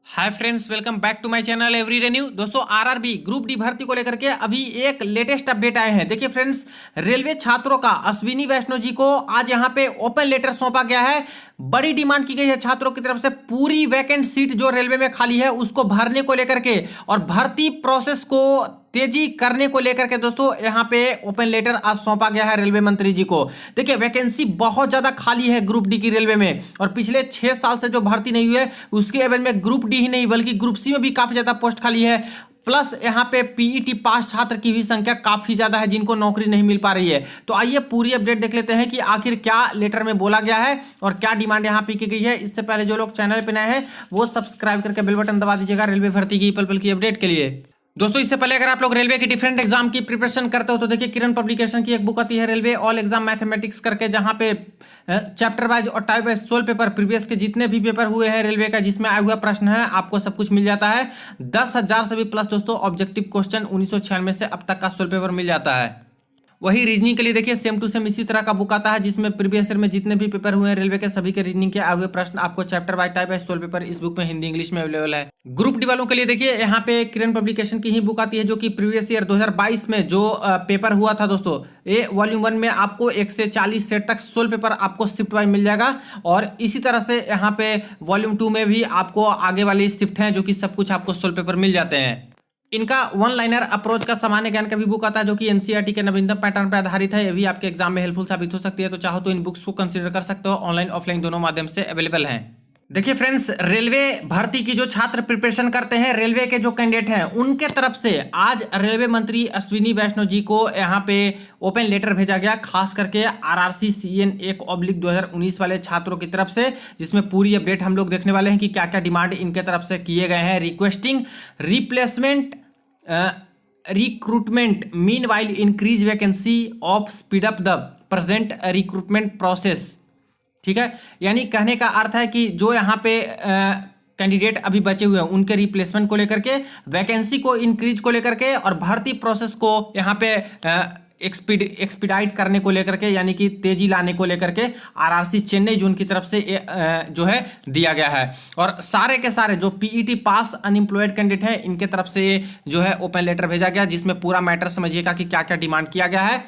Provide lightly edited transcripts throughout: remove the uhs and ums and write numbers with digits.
Hi friends, welcome back to my channel everyday new. दोस्तों, RRB group D भर्ती को लेकर के अभी एक लेटेस्ट अपडेट आए हैं। देखिए फ्रेंड्स, रेलवे छात्रों का अश्विनी वैष्णव जी को आज यहां पे ओपन लेटर सौंपा गया है। बड़ी डिमांड की गई है छात्रों की तरफ से, पूरी वैकेंट सीट जो रेलवे में खाली है उसको भरने को लेकर के और भर्ती प्रोसेस को तेजी करने को लेकर के दोस्तों यहां पे ओपन लेटर आज सौंपा गया है रेलवे मंत्री जी को। देखिए, वैकेंसी बहुत ज्यादा खाली है ग्रुप डी की रेलवे में, और पिछले 6 साल से जो भर्ती नहीं हुई है उसके एवज में ग्रुप डी ही नहीं बल्कि ग्रुप सी में भी काफी ज्यादा पोस्ट खाली है। प्लस यहाँ पे पीईटी पास छात्र की भी संख्या काफी ज्यादा है जिनको नौकरी नहीं मिल पा रही है। तो आइए पूरी अपडेट देख लेते हैं कि आखिर क्या लेटर में बोला गया है और क्या डिमांड यहाँ पे की गई है। इससे पहले जो लोग चैनल पे नए हैं वो सब्सक्राइब करके बेल बटन दबा दीजिएगा रेलवे भर्ती की पल पल की अपडेट के लिए। दोस्तों, इससे पहले अगर आप लोग रेलवे की डिफरेंट एग्जाम की प्रिपरेशन करते हो तो देखिए, किरण पब्लिकेशन की एक बुक आती है रेलवे ऑल एग्जाम मैथमेटिक्स करके, जहां पे चैप्टर वाइज और टाइप वाइज 16 पेपर प्रीवियस के जितने भी पेपर हुए हैं रेलवे का जिसमें आया हुआ प्रश्न है आपको सब कुछ मिल जाता है। 10,000 से भी प्लस दोस्तों ऑब्जेक्टिव क्वेश्चन 1996 से अब तक का 16 पेपर मिल जाता है। वही रीजनिंग के लिए देखिए, सेम टू सेम इसी तरह का बुक आता है जिसमें प्रीवियस ईयर में जितने भी पेपर हुए हैं रेलवे के सभी के रीजनिंग के आए हुए प्रश्न आपको चैप्टर बाय टाइप है 16 पेपर इस बुक में हिंदी इंग्लिश में अवेलेबल है। ग्रुप डी वालों के लिए देखिए, यहाँ पे किरण पब्लिकेशन की ही बुक आती है जो कि प्रीवियस ईयर 2022 में जो पेपर हुआ था दोस्तों, ये वॉल्यूम 1 में आपको 1 से 40 सेट तक 16 पेपर आपको शिफ्ट वाइज मिल जाएगा। और इसी तरह से यहाँ पे वॉल्यूम 2 में भी आपको आगे वाली शिफ्ट है जो कि सब कुछ आपको 16 पेपर मिल जाते हैं। इनका वन लाइनर अप्रोच का सामान्य ज्ञान का भी बुक आता है जो कि एनसीईआरटी के नवीनतम पैटर्न पर आधारित है। ये भी आपके एग्जाम में हेल्पफुल साबित हो सकती है, तो चाहो तो इन बुक्स को कंसीडर कर सकते हो। ऑनलाइन ऑफलाइन दोनों माध्यम से अवेलेबल हैं। देखिए फ्रेंड्स, रेलवे भर्ती की जो छात्र प्रिपरेशन करते हैं, रेलवे के जो कैंडिडेट हैं उनके तरफ से आज रेलवे मंत्री अश्विनी वैष्णव जी को यहाँ पे ओपन लेटर भेजा गया, खास करके आरआरसी CN 1/2019 वाले छात्रों की तरफ से, जिसमें पूरी अपडेट हम लोग देखने वाले हैं कि क्या क्या डिमांड इनके तरफ से किए गए हैं। Requesting replacement recruitment mean while increase vacancy of speed up the present recruitment process. ठीक है, यानी कहने का अर्थ है कि जो यहाँ पे कैंडिडेट अभी बचे हुए हैं उनके रिप्लेसमेंट को लेकर के, वैकेंसी को इंक्रीज को लेकर के और भर्ती प्रोसेस को यहाँ पे एक्सपीडाइट करने को लेकर के, यानी कि तेजी लाने को लेकर के आरआरसी चेन्नई जोन की तरफ से जो है दिया गया है। और सारे के सारे जो पीईटी पास अनएम्प्लॉयड कैंडिडेट हैं इनके तरफ से जो है ओपन लेटर भेजा गया, जिसमें पूरा मैटर समझिएगा कि क्या क्या डिमांड किया गया है।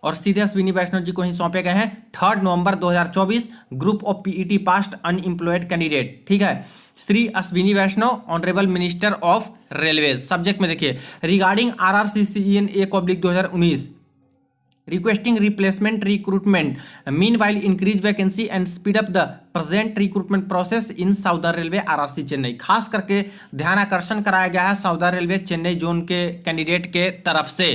और सीधे अश्विनी वैष्णव जी को ही सौंपे गए हैं। 3 नवंबर 2024, group of PET past unemployed candidate. ठीक है, Shri Ashwini Vaishnaw, honourable minister of railway. Subject में देखिए, regarding RRC CN 1/2019 requesting replacement recruitment meanwhile increase vacancy and speed up the present recruitment process in southern railway RRC Chennai. खास करके ध्यान आकर्षण कराया गया है साउदर्न रेलवे चेन्नई जोन के कैंडिडेट के तरफ से।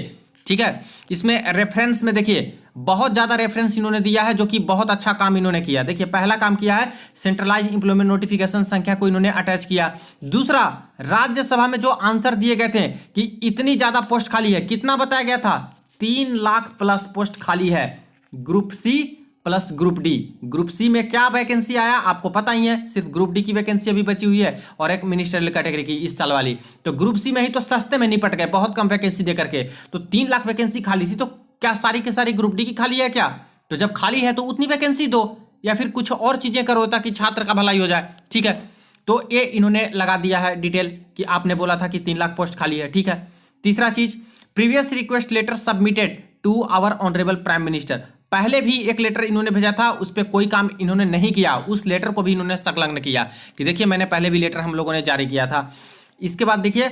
ठीक है, इसमें रेफरेंस में देखिए बहुत ज्यादा रेफरेंस इन्होंने दिया है जो कि बहुत अच्छा काम इन्होंने किया। देखिए, पहला काम किया है सेंट्रलाइज इंप्लॉयमेंट नोटिफिकेशन संख्या को इन्होंने अटैच किया। दूसरा, राज्यसभा में जो आंसर दिए गए थे कि इतनी ज्यादा पोस्ट खाली है, कितना बताया गया था, 3 लाख प्लस पोस्ट खाली है group C plus group D. Group C में क्या वैकेंसी आया आपको पता ही है, सिर्फ ग्रुप डी की वैकेंसी अभी बची हुई है और एक मिनिस्ट्रियल कैटेगरी की इस साल वाली। तो ग्रुप सी में ही तो सस्ते में निपट गए बहुत कम वैकेंसी देकर के। तो 3 लाख वैकेंसी खाली थी, तो क्या सारी के सारी ग्रुप डी की खाली है क्या? तो जब खाली है तो उतनी वैकेंसी दो या फिर कुछ और चीजें करो ताकि छात्र का भलाई हो जाए। ठीक है, तो ये इन्होंने लगा दिया है डिटेल कि आपने बोला था कि 3 लाख पोस्ट खाली है। ठीक है, तीसरा चीज, previous request letter submitted to our honourable prime minister. पहले भी एक लेटर इन्होंने भेजा था, उस पर कोई काम इन्होंने नहीं किया, उस लेटर को भी इन्होंने संलग्न किया कि देखिए मैंने पहले भी लेटर हम लोगों ने जारी किया था। इसके बाद देखिए,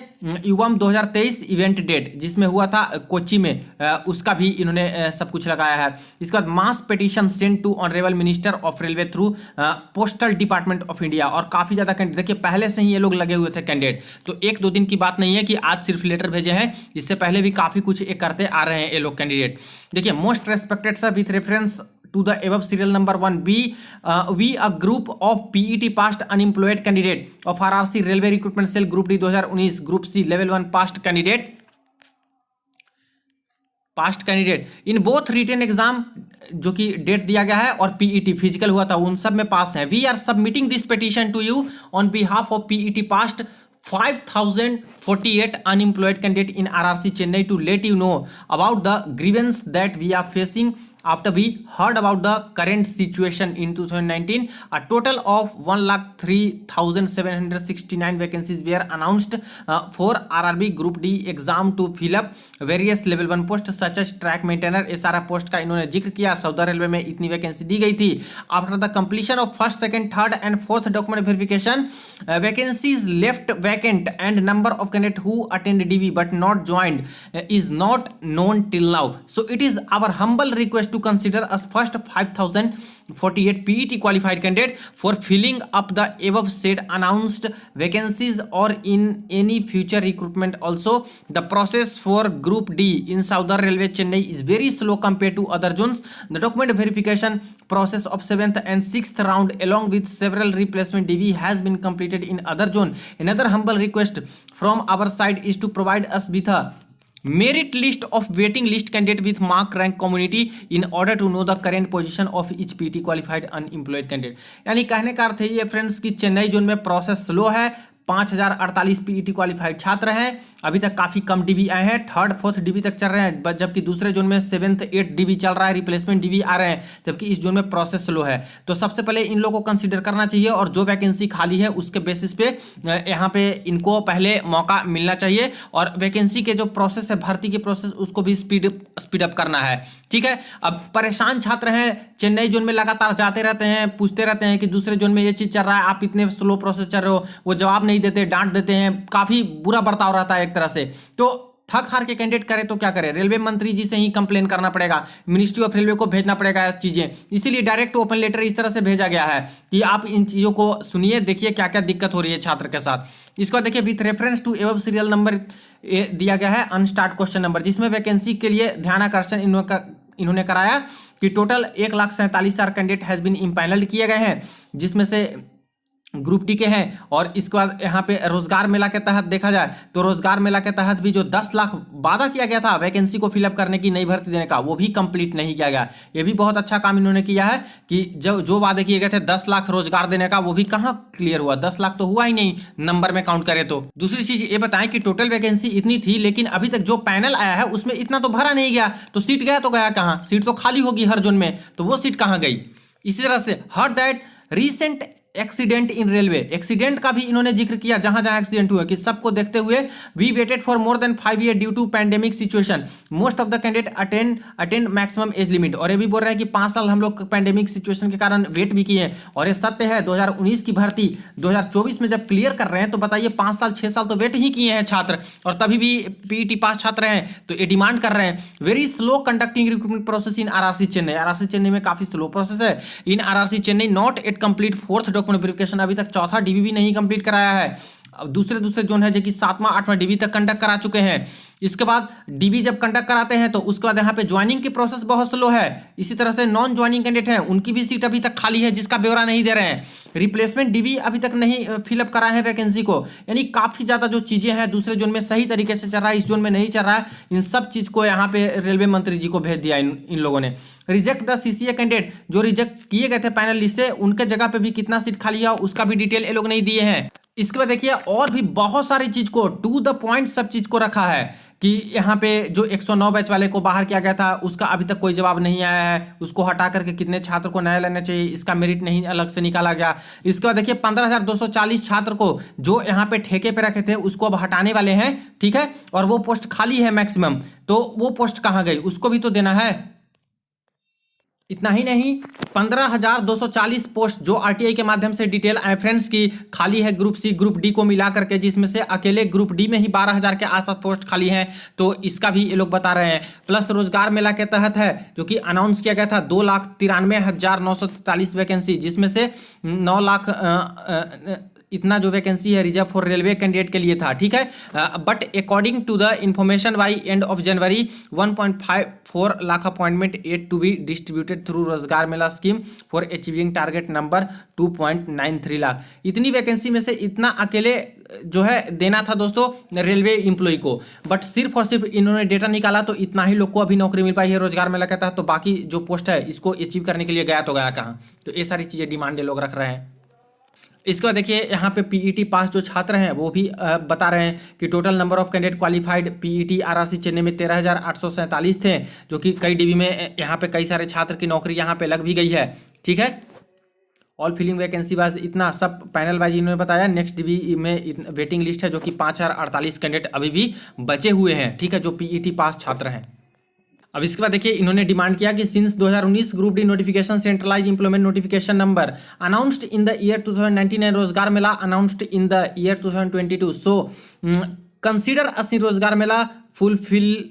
युवम 2023 इवेंट डेट जिसमें हुआ था कोच्चि में, उसका भी इन्होंने सब कुछ लगाया है। इसके बाद mass petition send to honourable minister of railway through postal department of India. और काफ़ी ज़्यादा कैंडिडेट देखिए पहले से ही ये लोग लगे हुए थे कैंडिडेट, तो 1-2 दिन की बात नहीं है कि आज सिर्फ लेटर भेजे हैं, इससे पहले भी काफ़ी कुछ ये करते आ रहे हैं ये लोग कैंडिडेट। देखिए, most respected sir, with reference to the above serial number 1, we a group of PET past unemployed candidate of RRC Railway Recruitment Cell Group D 2019 Group C Level 1 past candidate in both written exam जो कि date दिया गया है और PET physical हुआ था उन सब में पास है। We are submitting this petition to you on behalf of PET past 5,048 unemployed candidate in RRC Chennai to let you know about the grievance that we are facing after we heard about the current situation in 2019, a total of 1,03,769 vacancies were announced for RRB Group D exam to fill up various level 1 posts such as track maintainer. ये सारा post का इन्होंने जिक्र किया। Southern railway में इतनी vacancy दी गई थी। After the completion of first, second, third and fourth document verification, vacancies left vacant and number of candidate who attend DV but not joined is not known till now. So it is our humble request to consider as first 5,048 PET qualified candidate for filling up the above said announced vacancies or in any future recruitment also. The process for Group D in Southern Railway Chennai is very slow compared to other zones. The document verification process of 7th and 6th round along with several replacement DV has been completed in other zone. Another humble request from our side is to provide us with a merit list of waiting list candidate with mark rank community in order to know the current position of each PT qualified unemployed candidate। यानी कहने का अर्थ है ये friends कि Chennai zone में process slow है। 5,048 PET qualified छात्र हैं। अभी तक काफी कम डीबी आए हैं, थर्ड फोर्थ डीबी तक चल रहे हैं, जबकि दूसरे जोन में 7th 8th डीबी चल रहा है, रिप्लेसमेंट डीबी आ रहे हैं, जबकि इस जोन में प्रोसेस स्लो है। तो सबसे पहले इन लोगों को कंसीडर करना चाहिए और जो वैकेंसी खाली है उसके बेसिस पे यहाँ पे इनको पहले मौका मिलना चाहिए और वैकेंसी के जो प्रोसेस है, भर्ती की प्रोसेस, उसको भी स्पीड अप करना है। ठीक है। अब परेशान छात्र हैं, चेन्नई जोन में लगातार जाते रहते हैं, पूछते रहते हैं कि दूसरे जोन में ये चीज चल रहा है, आप इतने स्लो प्रोसेस चल रहे हो, वो जवाब नहीं देते, डांट देते हैं, काफी बुरा बर्ताव रहता है एक तरह से। तो थक हार के कैंडिडेट करे तो क्या करे, रेलवे मंत्री जी से ही कंप्लेन करना पड़ेगा, मिनिस्ट्री ऑफ रेलवे को भेजना पड़ेगा इस चीजें। इसीलिए डायरेक्ट ओपन लेटर इस तरह से भेजा गया है कि आप इन चीजों को सुनिए, देखिए क्या क्या दिक्कत हो रही है छात्र के साथ। इसको देखिए, with reference to above serial number दिया गया है अनस्टार्ट क्वेश्चन नंबर, जिसमें वैकेंसी के लिए ध्यानाकर्षण इन्होंने कराया कि total 1,47,000 candidate has been empanelled किए गए हैं, जिसमें से ग्रुप डी के हैं। और इसके बाद यहाँ पे रोजगार मेला के तहत देखा जाए तो रोजगार मेला के तहत भी जो 10 लाख वादा किया गया था वैकेंसी को फिलअप करने की, नई भर्ती देने का, वो भी कंप्लीट नहीं किया गया। ये भी बहुत अच्छा काम इन्होंने किया है कि जो वादे किए गए थे 10 लाख रोजगार देने का, वो भी कहाँ क्लियर हुआ, 10 लाख तो हुआ ही नहीं नंबर में काउंट करें तो। दूसरी चीज ये बताएं कि टोटल वैकेंसी इतनी थी, लेकिन अभी तक जो पैनल आया है उसमें इतना तो भरा नहीं गया, तो सीट गया तो गया कहाँ, सीट तो खाली होगी हर जोन में, तो वो सीट कहाँ गई। इसी तरह से her that recent accident in railway, accident का भी इन्होंने जिक्र किया, जहां जहां एक्सीडेंट हुआ, कि सबको देखते हुए we waited for more than 5 year due to pandemic situation, most of the candidate attend maximum age limit. और ये भी बोल रहा है कि 5 साल हम लोग पैंडेमिक सिचुएशन के कारण वेट भी किए हैं, और ये सत्य है। 2019 की भर्ती 2024 में जब क्लियर कर रहे हैं तो बताइए 5 साल 6 साल तो वेट ही किए हैं छात्र, और तभी भी पीईटी पास छात्र हैं, तो ये डिमांड कर रहे हैं। Very slow conducting recruitment process in RRC Chennai, RRC Chennai में काफी स्लो प्रोसेस है। In RRC Chennai not at complete fourth document verification, अभी तक चौथा डीबी भी नहीं कंप्लीट कराया है। अब दूसरे जोन है जो कि 7वां 8वां डीबी तक कंडक्ट करा चुके हैं। इसके बाद डीबी जब कंडक्ट कराते हैं तो उसके बाद यहाँ पे ज्वाइनिंग की प्रोसेस बहुत स्लो है। इसी तरह से नॉन ज्वाइनिंग कैंडिडेट हैं, उनकी भी सीट अभी तक खाली है, जिसका ब्यौरा नहीं दे रहे हैं। रिप्लेसमेंट डीबी अभी तक नहीं फिलअप कराए हैं वैकेंसी को। यानी काफी ज्यादा जो चीजें हैं दूसरे जोन में सही तरीके से चल रहा है, इस जोन में नहीं चल रहा है। इन सब चीज को यहाँ पे रेलवे मंत्री जी को भेज दिया इन लोगों ने। रिजेक्ट द सीसीए कैंडिडेट, जो रिजेक्ट किए गए थे पैनल लिस्ट से, उनके जगह पे भी कितना सीट खाली है उसका भी डिटेल ये लोग नहीं दिए हैं। इसके बाद देखिए और भी बहुत सारी चीज को टू द पॉइंट सब चीज को रखा है कि यहाँ पे जो 109 बैच वाले को बाहर किया गया था उसका अभी तक कोई जवाब नहीं आया है, उसको हटा करके कितने छात्र को नया लेना चाहिए, इसका मेरिट नहीं अलग से निकाला गया। इसके बाद देखिए 15,240 छात्र को जो यहाँ पे ठेके पे रखे थे उसको अब हटाने वाले हैं, ठीक है, और वो पोस्ट खाली है मैक्सिमम, तो वो पोस्ट कहाँ गई उसको भी तो देना है। इतना ही नहीं, 15,240 पोस्ट जो आरटीआई के माध्यम से डिटेल आए फ्रेंड्स की खाली है ग्रुप सी ग्रुप डी को मिला करके, जिसमें से अकेले ग्रुप डी में ही 12,000 के आसपास पोस्ट खाली हैं, तो इसका भी ये लोग बता रहे हैं। प्लस रोजगार मेला के तहत है जो कि अनाउंस किया गया था 2,93,943 वैकेंसी, जिसमें से 9 लाख इतना जो वैकेंसी है रिजर्व फॉर रेलवे कैंडिडेट के लिए था, ठीक है। But according to the information by end of January 1.54 lakh appointment at to be distributed through Rozgar Mela scheme for achieving target number 2.93 lakh. इतनी वैकेंसी में से इतना अकेले जो है देना था दोस्तों रेलवे एम्प्लॉय को, बट सिर्फ और सिर्फ इन्होंने डेटा निकाला तो इतना ही लोग को अभी नौकरी मिल पाई है रोजगार मेला कहता है। तो बाकी जो पोस्ट है इसको अचीव करने के लिए गया तो गया कहाँ, तो ये सारी चीजें डिमांड लोग रख रहे हैं। इसके बाद देखिए यहाँ पे पीईटी पास जो छात्र हैं वो भी बता रहे हैं कि total number of candidate qualified PET RRC Chennai में 13,847 थे, जो कि कई डीबी में यहाँ पे कई सारे छात्र की नौकरी यहाँ पे लग भी गई है। ठीक है, ऑल फिलिंग वैकेंसी वाइज इतना सब पैनल वाइज इन्होंने बताया। नेक्स्ट डीबी में वेटिंग लिस्ट है जो कि 5,048 कैंडिडेट अभी भी बचे हुए हैं। ठीक है, जो पीईटी पास छात्र हैं। अब इसके बाद देखिए इन्होंने डिमांड किया कि since 2019 group D notification centralize employment notification number announced in the year 2019 and Rozgar Mela announced in the year 2022, so consider असली रोजगार मेला fulfill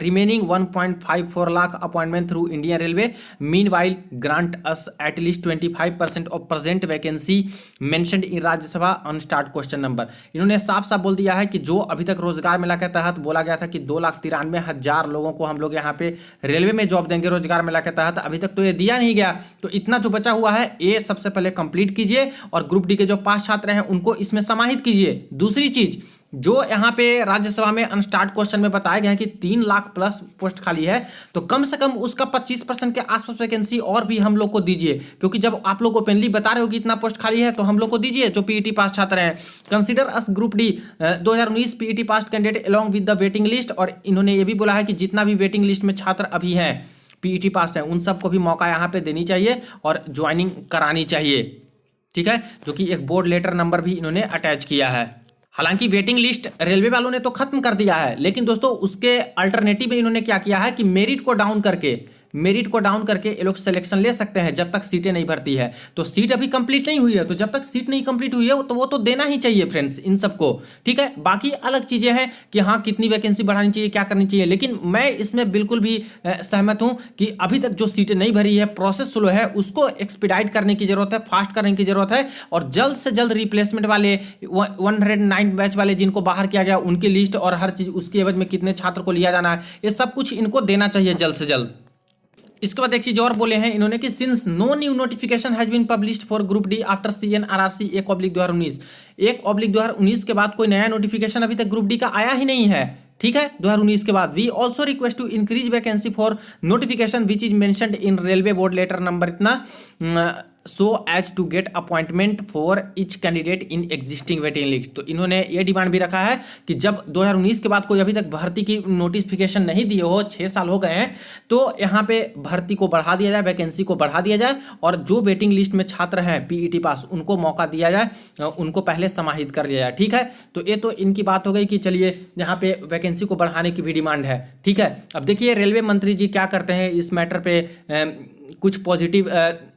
remaining 1.54 lakh appointment through Indian Railway. Meanwhile, grant us at least 25% of present vacancy mentioned in राज्य सभा on start question number. इन्होंने साफ साफ बोल दिया है कि जो अभी तक रोजगार मेला के तहत बोला गया था कि 2,93,000 लोगों को हम लोग यहाँ पे रेलवे में जॉब देंगे रोजगार मेला के तहत, अभी तक तो ये दिया नहीं गया। तो इतना जो बचा हुआ है ये सबसे पहले कंप्लीट कीजिए और ग्रुप डी के जो पास छात्र हैं उनको इसमें समाहित कीजिए। दूसरी चीज जो यहाँ पे राज्यसभा में अनस्टार्ट क्वेश्चन में बताया गया है कि 3 लाख प्लस पोस्ट खाली है, तो कम से कम उसका 25% के आसपास वैकेंसी और भी हम लोग को दीजिए, क्योंकि जब आप लोग ओपनली बता रहे हो कि इतना पोस्ट खाली है तो हम लोग को दीजिए जो पीईटी पास छात्र हैं। Consider us group D 2019 PET pass candidate along with the waiting list. और इन्होंने ये भी बोला है कि जितना भी वेटिंग लिस्ट में छात्र अभी हैं पीईटी पास हैं उन सबको भी मौका यहाँ पे देनी चाहिए और ज्वाइनिंग करानी चाहिए। ठीक है, जो कि एक बोर्ड लेटर नंबर भी इन्होंने अटैच किया है। हालांकि वेटिंग लिस्ट रेलवे वालों ने तो खत्म कर दिया है, लेकिन दोस्तों उसके अल्टरनेटिव में इन्होंने क्या किया है कि मेरिट को डाउन करके ये लोग सिलेक्शन ले सकते हैं जब तक सीटें नहीं भरती है। तो सीट अभी कंप्लीट नहीं हुई है, तो जब तक सीट नहीं कंप्लीट हुई है तो वो तो देना ही चाहिए फ्रेंड्स इन सबको। ठीक है, बाकी अलग चीजें हैं कि हाँ कितनी वैकेंसी बढ़ानी चाहिए, क्या करनी चाहिए, लेकिन मैं इसमें बिल्कुल भी सहमत हूं कि अभी तक जो सीटें नहीं भरी है, प्रोसेस स्लो है, उसको एक्सपीडाइट करने की जरूरत है, फास्ट करने की जरूरत है। और जल्द से जल्द रिप्लेसमेंट वाले 109 बैच वाले जिनको बाहर किया गया उनकी लिस्ट और हर चीज उसके एवज में कितने छात्र को लिया जाना है, ये सब कुछ इनको देना चाहिए जल्द से जल्द। इसके बाद एक चीज और बोले हैं इन्होंने कि since no new notification has been published for group D after CNRRC 1/2019 के बाद कोई नया नोटिफिकेशन अभी तक ग्रुप डी का आया ही नहीं है। ठीक है, 2019 के बाद we also request to increase vacancy for notification which is mentioned in railway board letter number इतना so as to get appointment for each candidate in existing waiting list. तो इन्होंने ये डिमांड भी रखा है कि जब 2019 के बाद कोई अभी तक भर्ती की नोटिफिकेशन नहीं दिए हो, 6 साल हो गए हैं, तो यहाँ पे भर्ती को बढ़ा दिया जाए, वैकेंसी को बढ़ा दिया जाए और जो वेटिंग लिस्ट में छात्र हैं पीईटी पास उनको मौका दिया जाए, उनको पहले समाहित कर लिया जाए। ठीक है, तो ये तो इनकी बात हो गई कि चलिए यहाँ पे वैकेंसी को बढ़ाने की भी डिमांड है। ठीक है, अब देखिए रेलवे मंत्री जी क्या करते हैं इस मैटर पे, कुछ पॉजिटिव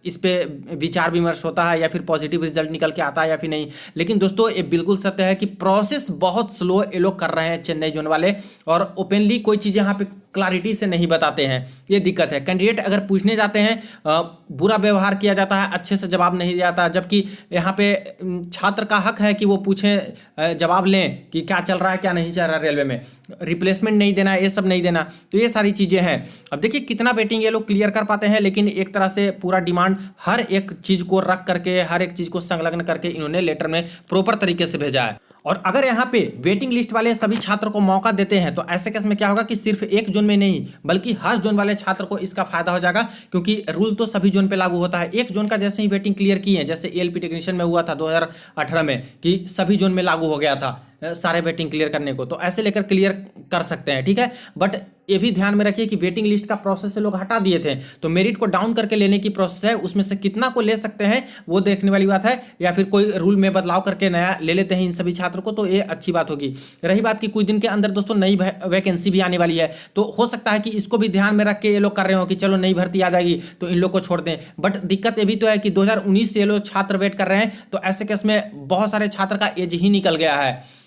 इस पे विचार विमर्श होता है या फिर पॉजिटिव रिजल्ट निकल के आता है या फिर नहीं। लेकिन दोस्तों ये बिल्कुल सत्य है कि प्रोसेस बहुत स्लो ये लोग कर रहे हैं चेन्नई जोन वाले, और ओपनली कोई चीज़ यहाँ पे क्लैरिटी से नहीं बताते हैं, ये दिक्कत है। कैंडिडेट अगर पूछने जाते हैं बुरा व्यवहार किया जाता है, अच्छे से जवाब नहीं दिया जाता, जबकि यहाँ पे छात्र का हक है कि वो पूछें, जवाब लें कि क्या चल रहा है क्या नहीं चल रहा है रेलवे में, रिप्लेसमेंट नहीं देना, ये सब नहीं देना। तो ये सारी चीज़ें हैं। अब देखिए कितना वेटिंग ये लोग क्लियर कर पाते हैं, लेकिन एक तरह से पूरा डिमांड हर एक चीज़ को रख करके, हर एक चीज़ को संलग्न करके इन्होंने लेटर में प्रॉपर तरीके से भेजा है। और अगर यहाँ पे वेटिंग लिस्ट वाले सभी छात्र को मौका देते हैं तो ऐसे केस में क्या होगा कि सिर्फ एक जोन में नहीं बल्कि हर जोन वाले छात्र को इसका फायदा हो जाएगा, क्योंकि रूल तो सभी जोन पे लागू होता है। एक जोन का जैसे ही वेटिंग क्लियर की है, जैसे एएलपी टेक्नीशियन में हुआ था 2018 में कि सभी जोन में लागू हो गया था सारे वेटिंग क्लियर करने को, तो ऐसे लेकर क्लियर कर सकते हैं। ठीक है, बट ये भी ध्यान में रखिए कि वेटिंग लिस्ट का प्रोसेस से लोग हटा दिए थे, तो मेरिट को डाउन करके लेने की प्रोसेस है, उसमें से कितना को ले सकते हैं वो देखने वाली बात है, या फिर कोई रूल में बदलाव करके नया ले लेते हैं इन सभी छात्रों को, तो ये अच्छी बात होगी। रही बात कि कुछ दिन के अंदर दोस्तों नई वैकेंसी भी आने वाली है, तो हो सकता है कि इसको भी ध्यान में रख के ये लोग कर रहे हो कि चलो नई भर्ती आ जाएगी तो इन लोग को छोड़ दें। बट दिक्कत ये भी तो है कि 2019 से ये लोग छात्र वेट कर रहे हैं, तो ऐसे केस में बहुत सारे छात्र का एज ही निकल गया है,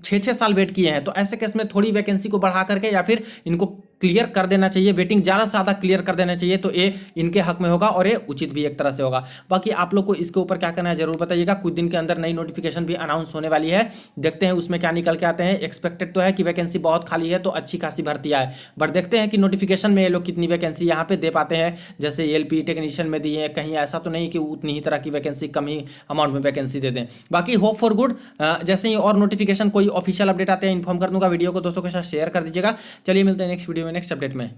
6-6 साल वेट किए हैं, तो ऐसे केस में थोड़ी वैकेंसी को बढ़ा करके या फिर इनको क्लियर कर देना चाहिए, वेटिंग ज़्यादा से ज़्यादा क्लियर कर देना चाहिए, तो ये इनके हक में होगा और ये उचित भी एक तरह से होगा। बाकी आप लोग को इसके ऊपर क्या करना है जरूर बताइएगा। कुछ दिन के अंदर नई नोटिफिकेशन भी अनाउंस होने वाली है, देखते हैं उसमें क्या निकल के आते हैं। एक्सपेक्टेड तो है कि वैकेंसी बहुत खाली है तो अच्छी खासी भर्ती आए, बट देखते हैं कि नोटिफिकेशन में ये लोग कितनी वैकेंसी यहाँ पे दे पाते हैं। जैसे एएलपी टेक्नीशियन में दी है, कहीं ऐसा तो नहीं कि उतनी ही तरह की वैकेंसी कम ही अमाउंट में वैकेंसी दे दें। बाकी होप फॉर गुड, जैसे ही और नोटिफिकेशन कोई ऑफिशियल अपडेट आते हैं इन्फॉर्म कर दूंगा। वीडियो को दोस्तों के साथ शेयर कर दीजिएगा। चलिए मिलते हैं नेक्स्ट वीडियो में नेक्स्ट अपडेट में।